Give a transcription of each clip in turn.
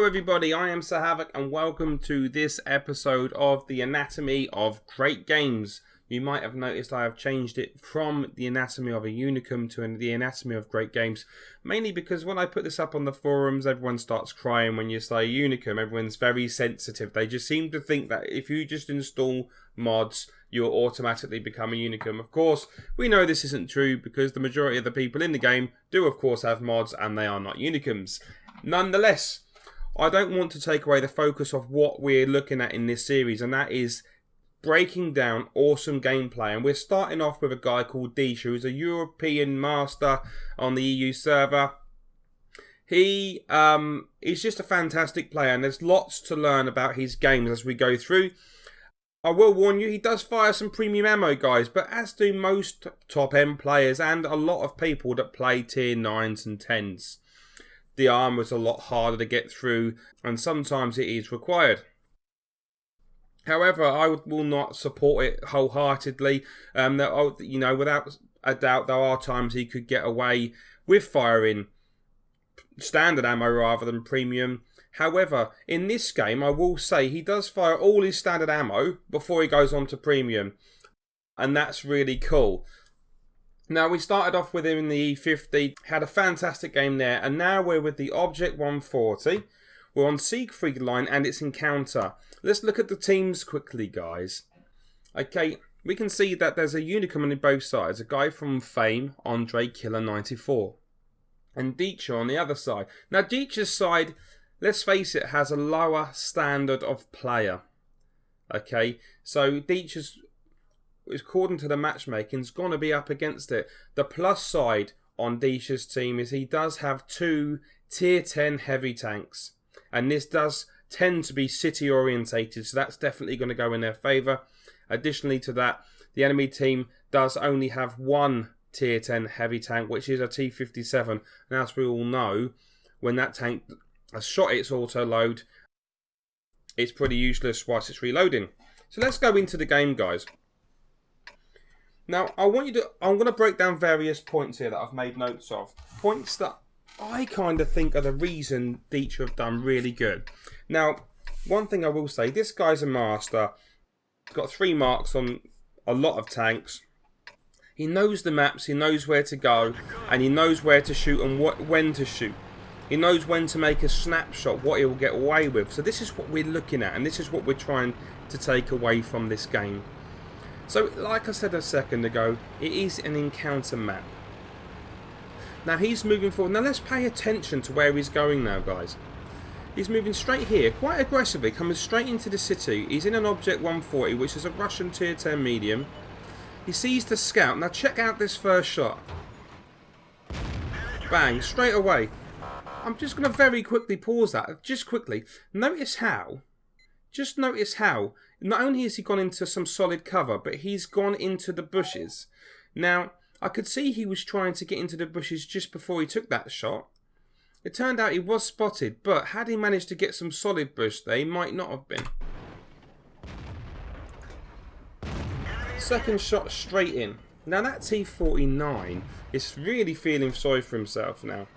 everybody, I am Sir Havoc and welcome to this episode of the Anatomy of Great Games. You might have noticed I have changed it from the Anatomy of a Unicum to the Anatomy of Great Games, mainly because when I put this up on the forums, everyone starts crying when you say Unicum. Everyone's very sensitive. They just seem to think that if you just install mods, you'll automatically become a Unicum. Of course, we know this isn't true because the majority of the people in the game do of course have mods and they are not Unicums. Nonetheless, I don't want to take away the focus of what we're looking at in this series, and that is breaking down awesome gameplay. And we're starting off with a guy called Decha, who's a European master on the EU server. He is just a fantastic player, and there's lots to learn about his games as we go through. I will warn you, he does fire some premium ammo, guys, but as do most top-end players and a lot of people that play tier 9s and 10s. The armor's a lot harder to get through, and sometimes it is required. However, I will not support it wholeheartedly. Without a doubt, there are times he could get away with firing standard ammo rather than premium. However, in this game, I will say he does fire all his standard ammo before he goes on to premium, and that's really cool. Now, we started off with him in the E50, had a fantastic game there, and now we're with the Object 140. We're on Siegfried Line and its Encounter. Let's look at the teams quickly, guys. Okay, we can see that there's a Unicum on both sides, a guy from Fame, Andre Killer 94, and Decha on the other side. Now, Decha's side, let's face it, has a lower standard of player. Okay, so Decha's, according to the matchmaking, is going to be up against it. The plus side on Decha's team is he does have 2 tier 10 heavy tanks, and this does tend to be city orientated, so that's definitely going to go in their favour. Additionally to that, the enemy team does only have 1 tier 10 heavy tank, which is a T57, and as we all know, when that tank has shot its auto load, it's pretty useless whilst it's reloading. So let's go into the game, guys. Now, I'm going to break down various points here that I've made notes of. Points that I kind of think are the reason Decha have done really good. Now, one thing I will say, this guy's a master. He's got 3 marks on a lot of tanks. He knows the maps, he knows where to go, and he knows where to shoot and when to shoot. He knows when to make a snapshot, what he'll get away with. So this is what we're looking at, and this is what we're trying to take away from this game. So, like I said a second ago, it is an encounter map. Now, he's moving forward. Now, let's pay attention to where he's going now, guys. He's moving straight here, quite aggressively, coming straight into the city. He's in an Object 140, which is a Russian tier 10 medium. He sees the scout. Now, check out this first shot. Bang, straight away. I'm just going to very quickly pause that. Just quickly. Notice how. Just notice how, not only has he gone into some solid cover, but he's gone into the bushes. Now, I could see he was trying to get into the bushes just before he took that shot. It turned out he was spotted, but had he managed to get some solid bush there, he might not have been. Second shot straight in. Now that T49 is really feeling sorry for himself now.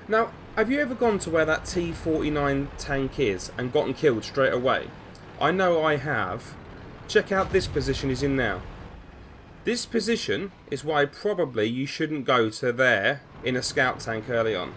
Now, have you ever gone to where that T49 tank is and gotten killed straight away? I know I have. Check out this position he's in now. This position is why probably you shouldn't go to there in a scout tank early on.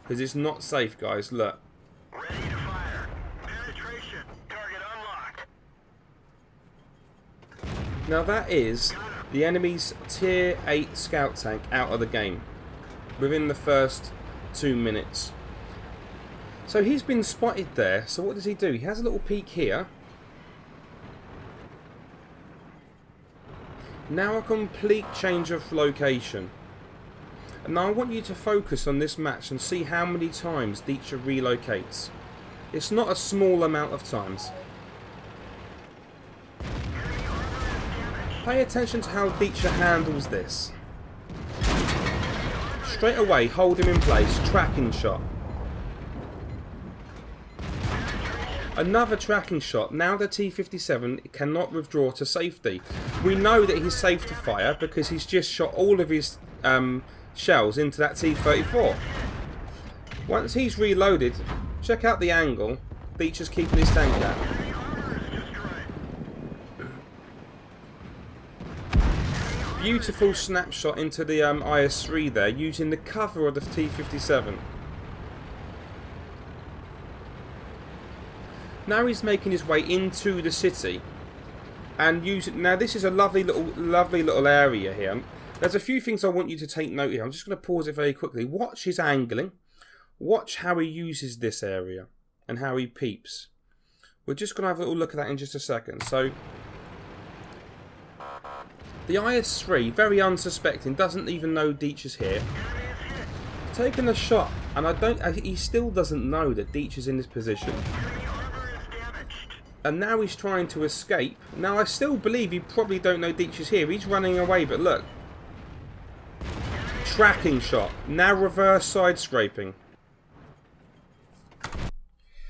Because it's not safe, guys. Look. Ready to fire. Penetration. Target unlocked. Now that is the enemy's tier 8 scout tank out of the game within the first 2 minutes. So he's been spotted there. So what does he do? He has a little peek here. Now a complete change of location. And now I want you to focus on this match and see how many times Decha relocates. It's not a small amount of times. Pay attention to how Decha handles this. Straight away, hold him in place, tracking shot. Another tracking shot. Now the T57 cannot withdraw to safety. We know that he's safe to fire because he's just shot all of his shells into that T34. Once he's reloaded, check out the angle Decha's keeping his tank at. Enemy armor is destroyed. Beautiful snapshot into the IS-3 there, using the cover of the T-57. Now he's making his way into the city, and now this is a lovely little area here. There's a few things I want you to take note here. I'm just going to pause it very quickly. Watch his angling. Watch how he uses this area and how he peeps. We're just going to have a little look at that in just a second. So the IS-3, very unsuspecting, doesn't even know Decha's here. Taking a shot, and he still doesn't know that Decha's in this position. And now he's trying to escape. Now I still believe he probably don't know Decha's here. He's running away, but look. Tracking shot. Now reverse side scraping.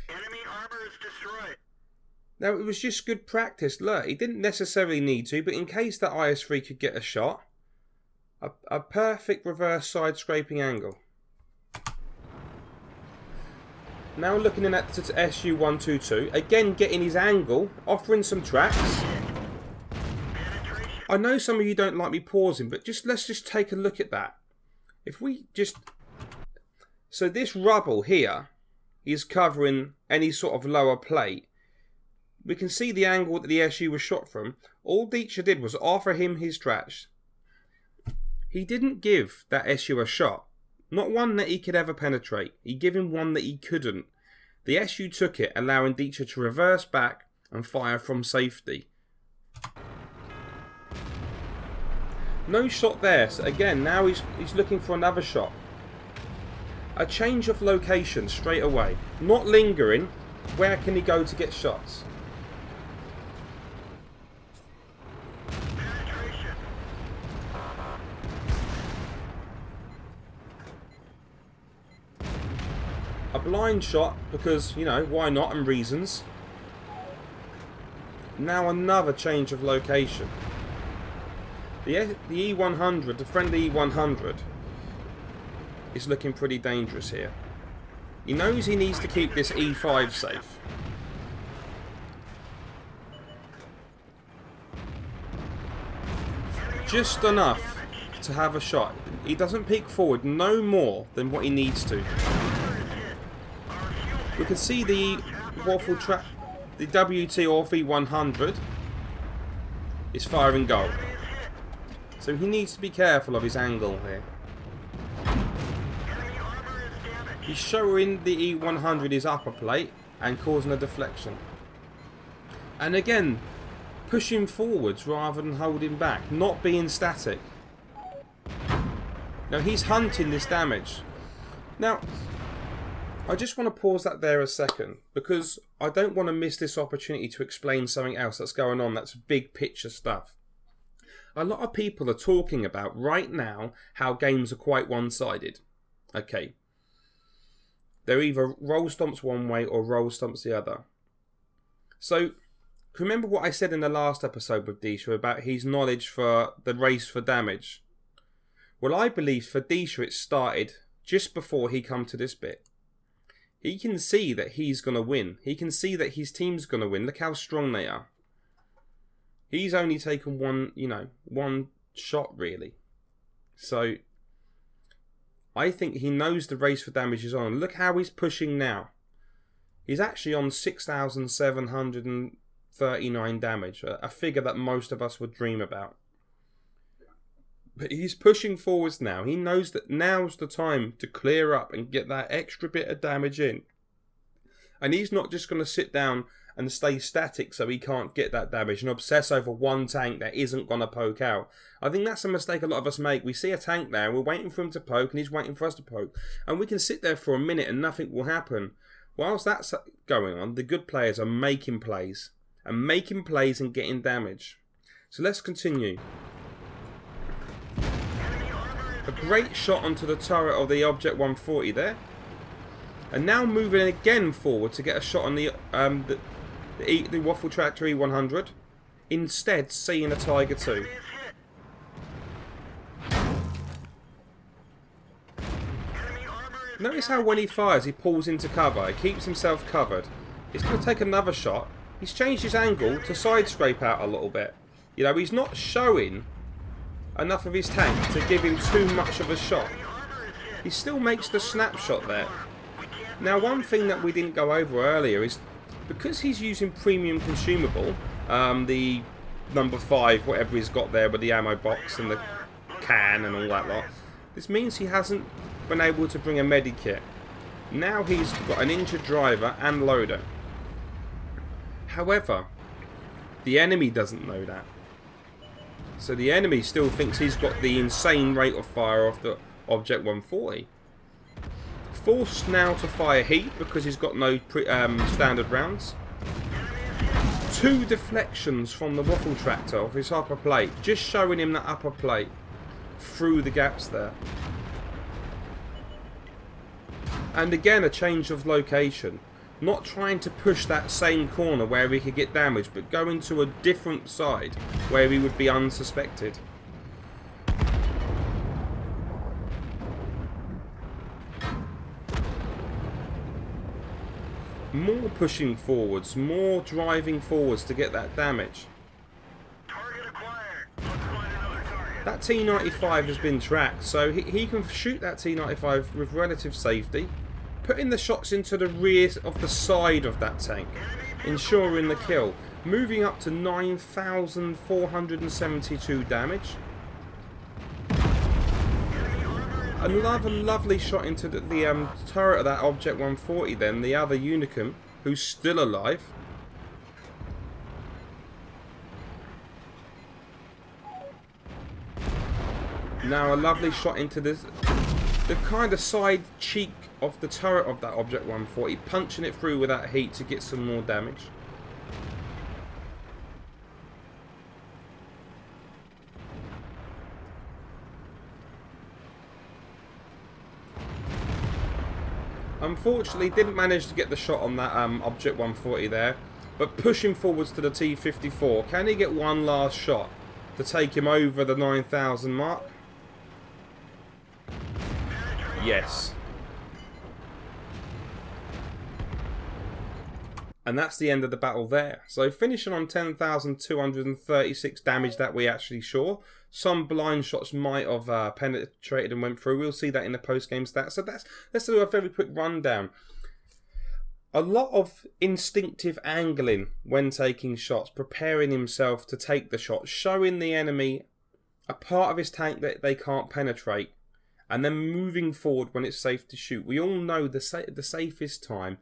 Enemy armor is destroyed. Now it was just good practice. Look, he didn't necessarily need to, but in case that IS-3 could get a shot, a perfect reverse side scraping angle. Now looking in at SU-122, again getting his angle, offering some tracks. I know some of you don't like me pausing, but let's just take a look at that. If we just... So this rubble here is covering any sort of lower plate. We can see the angle that the SU was shot from. All Decha did was offer him his tracks. He didn't give that SU a shot. Not one that he could ever penetrate. He gave him one that he couldn't. The SU took it, allowing Decha to reverse back and fire from safety. No shot there. So again, now he's looking for another shot. A change of location straight away. Not lingering. Where can he go to get shots? A blind shot because, you know, why not, and reasons. Now another change of location. The E100, the friendly E100, is looking pretty dangerous here. He knows he needs to keep this E5 safe. Just enough to have a shot. He doesn't peek forward no more than what he needs to. We can see the waffle trap, the WT or V100 is firing goal. So he needs to be careful of his angle here. He's showing the E100 his upper plate and causing a deflection. And again, pushing forwards rather than holding back, not being static. Now he's hunting this damage. Now, I just want to pause that there a second, because I don't want to miss this opportunity to explain something else that's going on that's big picture stuff. A lot of people are talking about right now how games are quite one-sided. Okay. They're either roll stomps one way or roll stomps the other. So, remember what I said in the last episode with Decha about his knowledge for the race for damage? Well, I believe for Decha it started just before he come to this bit. He can see that he's going to win. He can see that his team's going to win. Look how strong they are. He's only taken one shot really. So, I think he knows the race for damage is on. Look how he's pushing now. He's actually on 6,739 damage. A figure that most of us would dream about. But he's pushing forwards now. He knows that now's the time to clear up and get that extra bit of damage in. And he's not just going to sit down and stay static so he can't get that damage and obsess over one tank that isn't going to poke out. I think that's a mistake a lot of us make. We see a tank there, we're waiting for him to poke, and he's waiting for us to poke. And we can sit there for a minute and nothing will happen. Whilst that's going on, the good players are making plays. And making plays and getting damage. So let's continue. A great shot onto the turret of the Object 140 there. And now moving again forward to get a shot on the Waffle Tractor E100. Instead, seeing a Tiger 2. Notice how when he fires, he pulls into cover. He keeps himself covered. He's going to take another shot. He's changed his angle to side scrape out a little bit. You know, he's not showing enough of his tank to give him too much of a shot. He still makes the snapshot there. Now, one thing that we didn't go over earlier is because he's using premium consumable, the number 5, whatever he's got there with the ammo box and the can and all that lot, this means he hasn't been able to bring a medikit. Now he's got an injured driver and loader. However, the enemy doesn't know that. So the enemy still thinks he's got the insane rate of fire off the Object 140. Forced now to fire heat because he's got no standard rounds. 2 deflections from the waffle tractor off his upper plate, just showing him that upper plate through the gaps there. And again, a change of location. Not trying to push that same corner where he could get damaged, but going to a different side where he would be unsuspected. More pushing forwards, more driving forwards to get that damage. Target acquired. Let's find another target. That T95 has been tracked, so he can shoot that T95 with relative safety, putting the shots into the rear of the side of that tank, ensuring the kill, moving up to 9,472 damage. Another lovely shot into the turret of that Object 140 then, the other Unicum, who's still alive. Now a lovely shot into the kind of side cheek of the turret of that Object 140, punching it through with that heat to get some more damage. Unfortunately, didn't manage to get the shot on that Object 140 there, but pushing forwards to the T54. Can he get one last shot to take him over the 9,000 mark? Yes. And that's the end of the battle there. So finishing on 10,236 damage that we actually saw. Some blind shots might have penetrated and went through. We'll see that in the post-game stats. So let's do a very quick rundown. A lot of instinctive angling when taking shots, preparing himself to take the shot, showing the enemy a part of his tank that they can't penetrate, and then moving forward when it's safe to shoot. We all know the safest time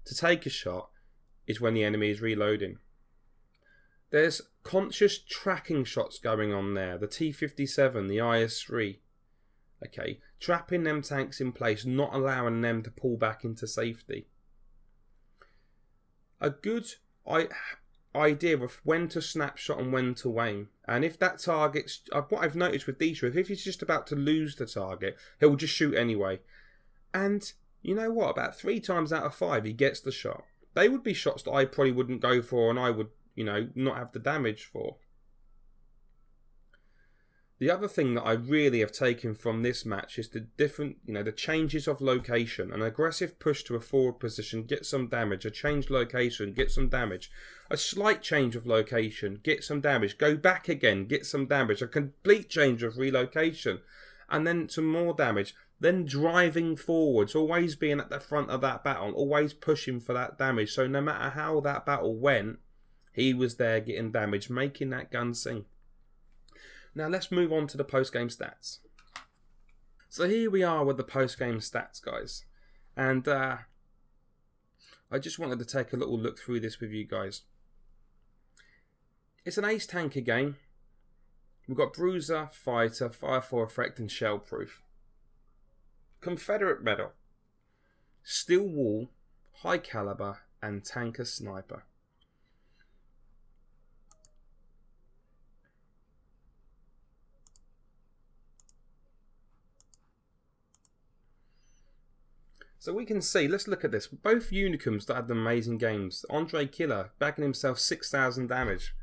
to take a shot is when the enemy is reloading. There's conscious tracking shots going on there. The T-57, the IS-3. Okay, trapping them tanks in place, not allowing them to pull back into safety. A good idea of when to snapshot and when to aim. And if that target's... what I've noticed with Decha, if he's just about to lose the target, he'll just shoot anyway. And you know what? About 3 times out of 5, he gets the shot. They would be shots that I probably wouldn't go for and I would, you know, not have the damage for. The other thing that I really have taken from this match is the different, you know, the changes of location. An aggressive push to a forward position, get some damage. A changed location, get some damage. A slight change of location, get some damage. Go back again, get some damage. A complete change of relocation, and then some more damage. Then driving forwards, always being at the front of that battle, always pushing for that damage. So no matter how that battle went, he was there getting damage, making that gun sing. Now let's move on to the post-game stats. So here we are with the post-game stats, guys. And I just wanted to take a little look through this with you guys. It's an ace tanker game. We've got Bruiser, Fighter, Fire for Effect and Shell Proof. Confederate Medal, Steel Wall, High Caliber and Tanker Sniper. So we can see, let's look at this. Both Unicums that had amazing games. Andre Killer, bagging himself 6,000 damage.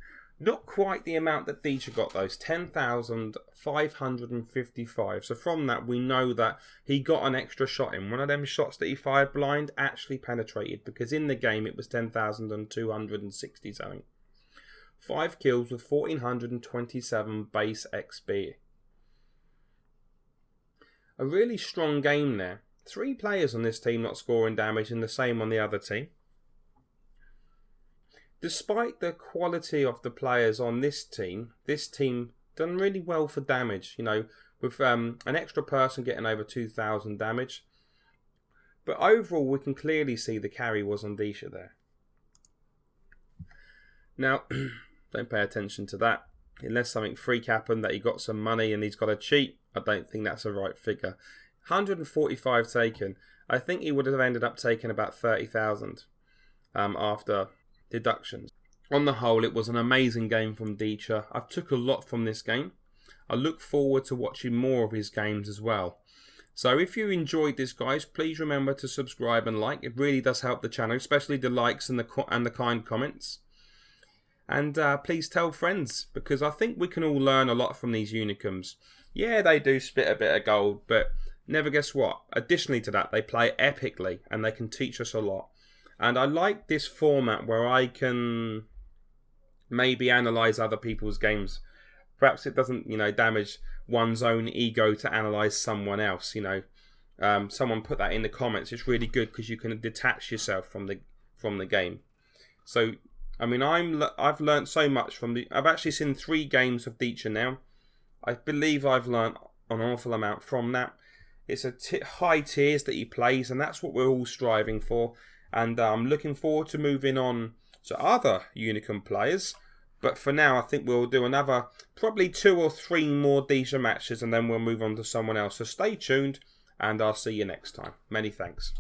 Not quite the amount that Decha got, those 10,555. So from that, we know that he got an extra shot in. One of them shots that he fired blind actually penetrated, because in the game it was 10,260 something. 5 kills with 1,427 base XP. A really strong game there. 3 players on this team not scoring damage, and the same on the other team. Despite the quality of the players on this team done really well for damage. You know, with an extra person getting over 2,000 damage. But overall, we can clearly see the carry was on Decha there. Now, don't pay attention to that. Unless something freak happened that he got some money and he's got to cheat, I don't think that's the right figure. 145 taken. I think he would have ended up taking about 30,000 after deductions. On the whole, it was an amazing game from Decha. I've took a lot from this game. I look forward to watching more of his games as well. So if you enjoyed this, guys, please remember to subscribe and like. It really does help the channel, especially the likes and the kind comments. And please tell friends, because I think we can all learn a lot from these Unicums. Yeah, they do spit a bit of gold, but never guess what? Additionally to that, they play epically and they can teach us a lot. And I like this format where I can maybe analyse other people's games. Perhaps it doesn't, damage one's own ego to analyse someone else. Someone put that in the comments. It's really good because you can detach yourself from the game. So, I mean, I've learnt so much from I've actually seen 3 games of Decha now. I believe I've learnt an awful amount from that. It's high tiers that he plays, and that's what we're all striving for. And I'm looking forward to moving on to other Unicum players. But for now, I think we'll do another, probably 2 or 3 more Decha matches, and then we'll move on to someone else. So stay tuned, and I'll see you next time. Many thanks.